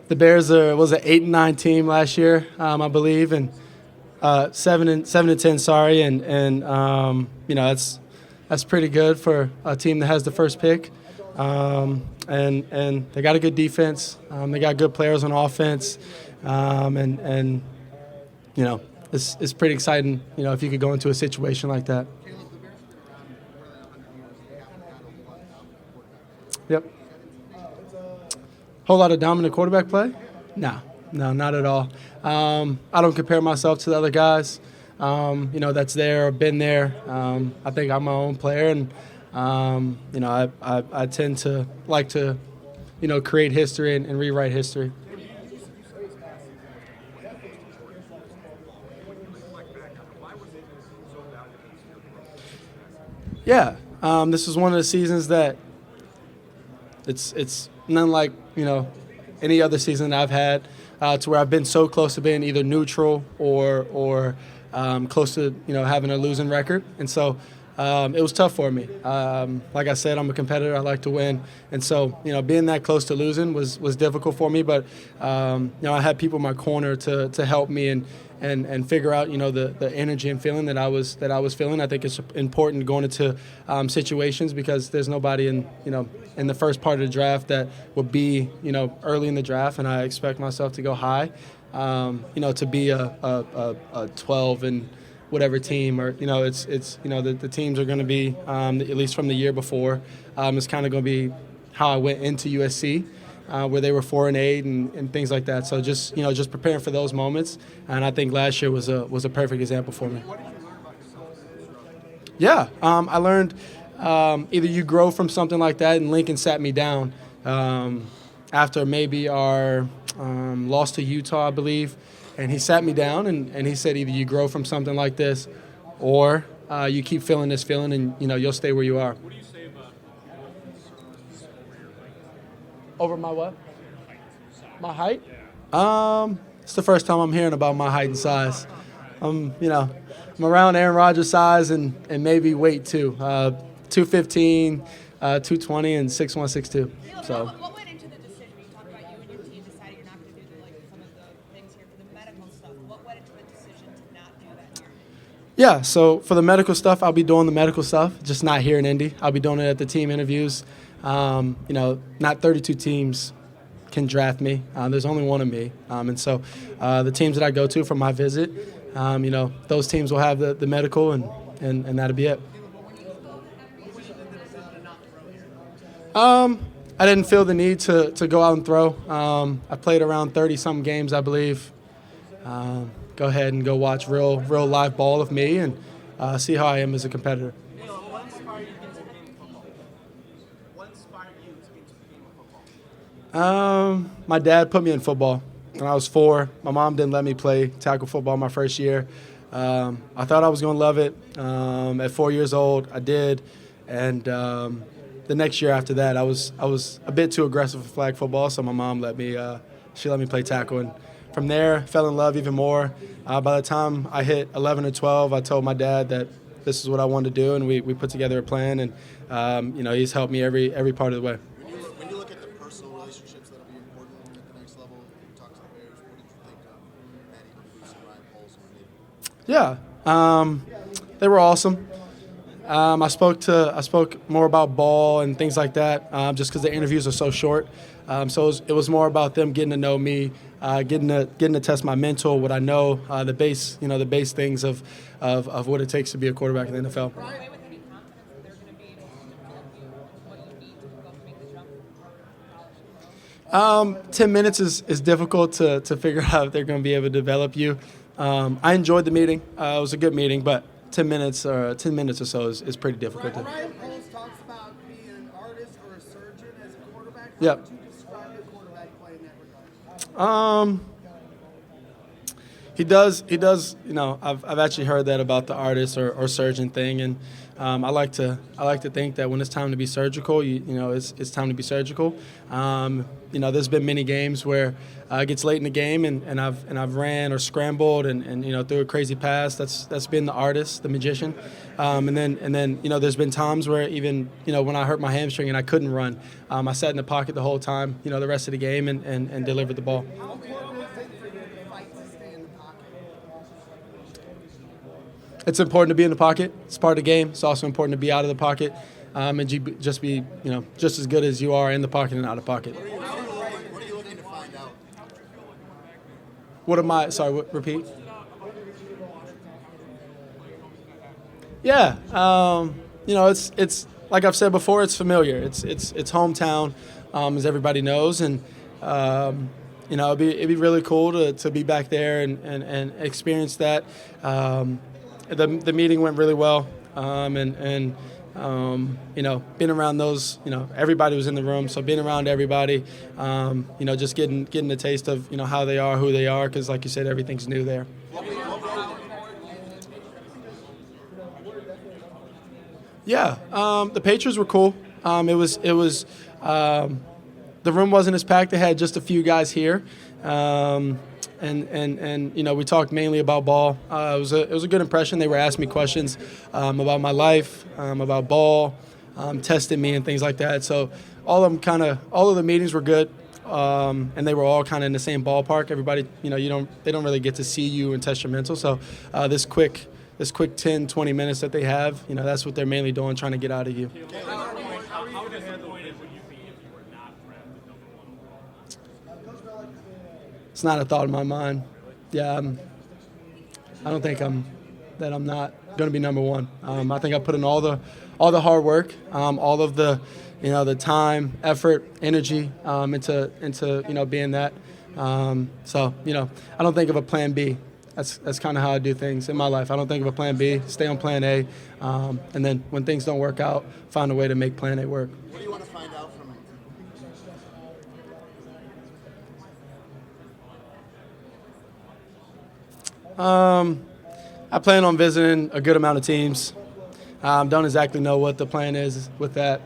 The Bears was an 8-9 team last year, I believe, and 7-10. Sorry, and that's pretty good for a team that has the first pick. And they got a good defense. They got good players on offense, and it's pretty exciting. If you could go into a situation like that. Yep. Whole lot of dominant quarterback play? No, not at all. I don't compare myself to the other guys, that's there or been there. I think I'm my own player, and I tend to like to, create history and rewrite history. Yeah, this is one of the seasons that it's none like any other season I've had, to where I've been so close to being either neutral or close to having a losing record, and so it was tough for me. Like I said, I'm a competitor. I like to win, and so being that close to losing was difficult for me. But I had people in my corner to help me and figure out the energy and feeling that I was feeling. I think it's important going into situations because there's nobody in the first part of the draft that would be early in the draft, and I expect myself to go high. To be a 12 and whatever team, or it's the teams are going to be at least from the year before. It's kind of going to be how I went into USC. Where they were 4-8 and things like that. So just preparing for those moments, and I think last year was a perfect example for me. Yeah, I learned either you grow from something like that, and Lincoln sat me down after maybe our loss to Utah, I believe, and he sat me down and he said either you grow from something like this, or you keep feeling this feeling and you'll stay where you are. Over my what? My height? It's the first time I'm hearing about my height and size. I'm around Aaron Rodgers' size and maybe weight too. 215, 220, and 6'1", 6'2". So. What went into the decision? You talked about you and your team decided you're not going to do some of the things here for the medical stuff. What went into the decision to not do that here? Yeah, so for the medical stuff, I'll be doing the medical stuff, just not here in Indy. I'll be doing it at the team interviews. Not 32 teams can draft me. There's only one of me. And so the teams that I go to for my visit, those teams will have the medical, and that'll be it. I didn't feel the need to go out and throw. I played around 30-some games, I believe. Go ahead and go watch real live ball of me and see how I am as a competitor. My dad put me in football when I was 4. My mom didn't let me play tackle football my first year. I thought I was going to love it. At 4 years old, I did, and the next year after that, I was a bit too aggressive for flag football, so my mom let me play tackle, and from there, fell in love even more. By the time I hit 11 or 12, I told my dad that this is what I wanted to do, and we put together a plan, and he's helped me every part of the way. When you look at the personal relationships that will be important at the next level, when you talk to the Bears, what did you think of Matt Eberflus and Ryan Poles Matt Eberflus? Yeah, they were awesome. I spoke more about ball and things like that, just because the interviews are so short. So it was more about them getting to know me, getting to test my mental, what I know, the base things of what it takes to be a quarterback in the NFL. Right. With any confidence that they're going to be able to develop you what you need to go make the jump? 10 minutes is difficult to figure out if they're going to be able to develop you. I enjoyed the meeting. It was a good meeting, but 10 minutes or so is pretty difficult. Ryan Poles talks about being an artist or a surgeon as a quarterback. How Yep. would you describe your quarterback play in that regard? He does. He does. You know, I've actually heard that about the artist or surgeon thing, and I like to think that when it's time to be surgical, you know, it's time to be surgical. You know, there's been many games where it gets late in the game, and I've ran or scrambled and you know, threw a crazy pass. That's been the artist, the magician. And then you know, there's been times where even, you know, when I hurt my hamstring and I couldn't run, I sat in the pocket the whole time, you know, the rest of the game and delivered the ball. How important is it for you to fight to stay in the pocket? It's important to be in the pocket. It's part of the game. It's also important to be out of the pocket and just be, you know, just as good as you are in the pocket and out of the pocket. What are you looking to find out? What am I? Sorry, repeat. Yeah, you know, it's like I've said before. It's familiar. It's hometown, as everybody knows, and you know, it'd be really cool to be back there and experience that. The meeting went really well, and you know, being around those, you know, everybody was in the room, so being around everybody, you know, just getting the taste of, you know, how they are, who they are, because like you said, everything's new there. Yeah, the Patriots were cool. It was the room wasn't as packed. They had just a few guys here. And you know, we talked mainly about ball. It was a good impression. They were asking me questions about my life, about ball, testing me and things like that. So all of the meetings were good, and they were all kind of in the same ballpark. Everybody, you know, they don't really get to see you and test your mental. So this quick 10, 20 minutes that they have, you know, that's what they're mainly doing, trying to get out of you. How disappointed would you be if you were not drafted number 1? It's not a thought in my mind. Yeah, I don't think I'm not going to be number one. I think I put in all the hard work, all of the, you know, the time, effort, energy into you know, being that. So, you know, I don't think of a plan B. That's kind of how I do things in my life. I don't think of a plan B. Stay on plan A, and then when things don't work out, find a way to make plan A work. What do you want to find out from him? I plan on visiting a good amount of teams. Don't exactly know what the plan is with that,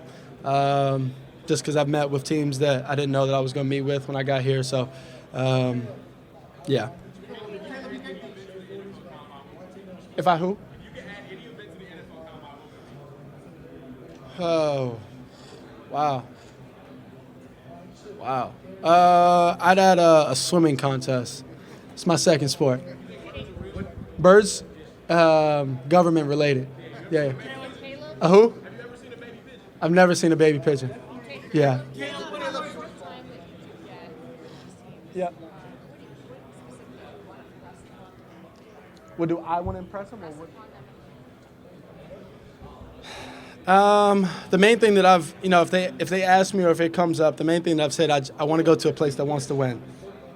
just because I've met with teams that I didn't know that I was going to meet with when I got here. So, yeah. If I who? Oh, wow. Wow. I'd add a swimming contest. It's my second sport. Birds, government related. Yeah. A who? I've never seen a baby pigeon. Yeah. Yeah. What do I want to impress them, or what? The main thing that I've, you know, if they ask me or if it comes up, the main thing that I've said, I want to go to a place that wants to win.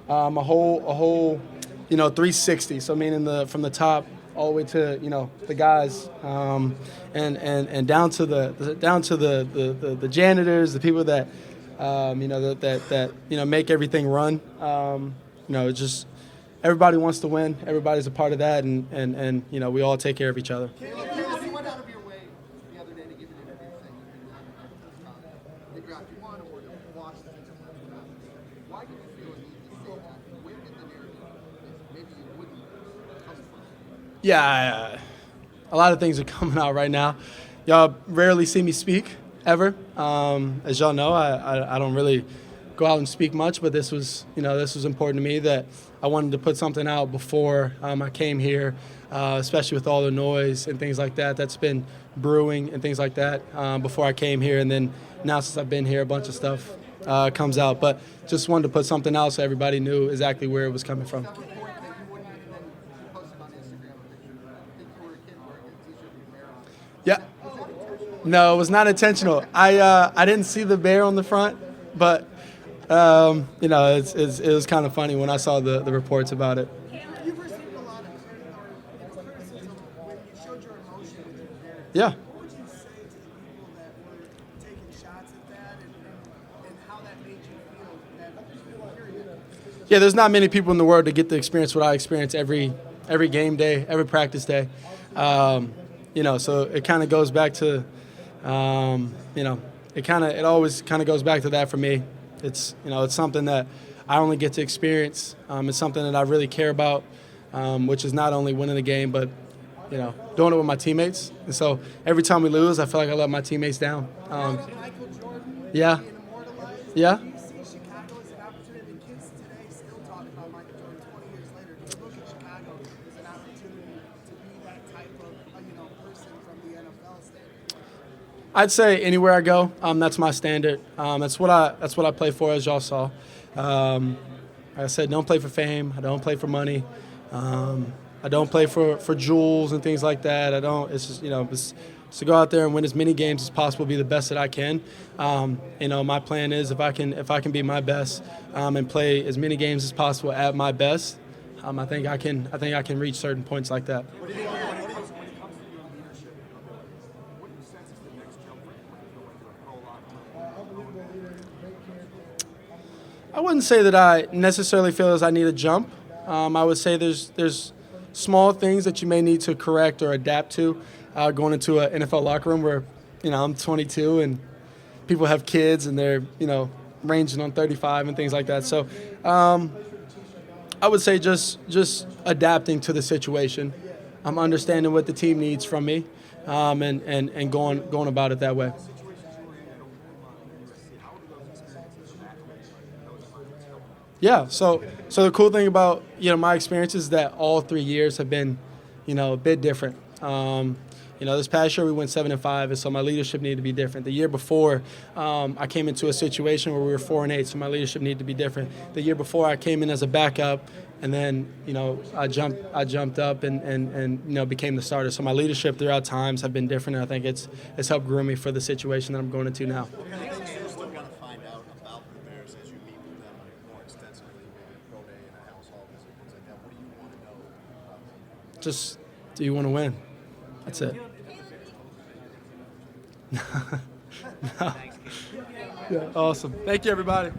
A whole, you know, 360. So meaning from the top all the way to, you know, the guys, and down to the janitors, the people that, you know, that you know, make everything run. You know, it's just everybody wants to win. Everybody's a part of that, and you know, we all take care of each other. Caleb, you went out of your way the other day to give an interview saying they drafted one or to watch the team. Why did you feel a need to say that? Where did the narrative that maybe you wouldn't come from? Yeah, a lot of things are coming out right now. Y'all rarely see me speak, ever. As y'all know, I don't really go out and speak much, but this was important to me, that I wanted to put something out before I came here, especially with all the noise and things like that that's been brewing and things like that before I came here. And then now since I've been here, a bunch of stuff comes out. But just wanted to put something out so everybody knew exactly where it was coming from. Yeah. No, it was not intentional. I didn't see the bear on the front, but you know, it was kind of funny when I saw the reports about it. You've received a lot of criticism when you showed your emotion with your bear. Yeah. What would you say to the people that were taking shots at that, and how that made you feel, that period? Yeah, there's not many people in the world that get to experience what I experience every game day, every practice day. So it kind of goes back to, it always kind of goes back to that for me. It's something that I only get to experience. It's something that I really care about, which is not only winning the game, but doing it with my teammates. And so every time we lose, I feel like I let my teammates down. Michael Jordan Yeah. being immortalized. Yeah. Do you see Chicago as an opportunity? The kids today still talk about Michael Jordan 20 years later. Do you look at Chicago as an opportunity to be that type of person from the NFL standard? I'd say anywhere I go, that's my standard. That's what I play for, as y'all saw. Like I said, don't play for fame. I don't play for money. I don't play for jewels and things like that. I don't. It's just it's to go out there and win as many games as possible, be the best that I can. My plan is if I can be my best and play as many games as possible at my best, I think I can reach certain points like that. What do you think when it comes to your leadership? What do you sense is the next jump for you when you feel like you're a pro lot? I wouldn't say that I necessarily feel as I need a jump. I would say there's small things that you may need to correct or adapt to going into an NFL locker room where, I'm 22 and people have kids and they're, ranging on 35 and things like that. So I would say just adapting to the situation. I'm understanding what the team needs from me and going about it that way. Yeah, so the cool thing about my experiences is that all 3 years have been a bit different. This past year we went 7-5, and so my leadership needed to be different. The year before, I came into a situation where we were 4-8, so my leadership needed to be different. The year before, I came in as a backup, and then I jumped up and became the starter. So my leadership throughout times have been different, and I think it's helped groom me for the situation that I'm going into now. You're still going to find out about the Bears as you meet with them more extensively, maybe pro day and a house hall visit, things like that. What do you want to know about them? Just, do you want to win? That's it. No. Yeah, awesome. Thank you, everybody.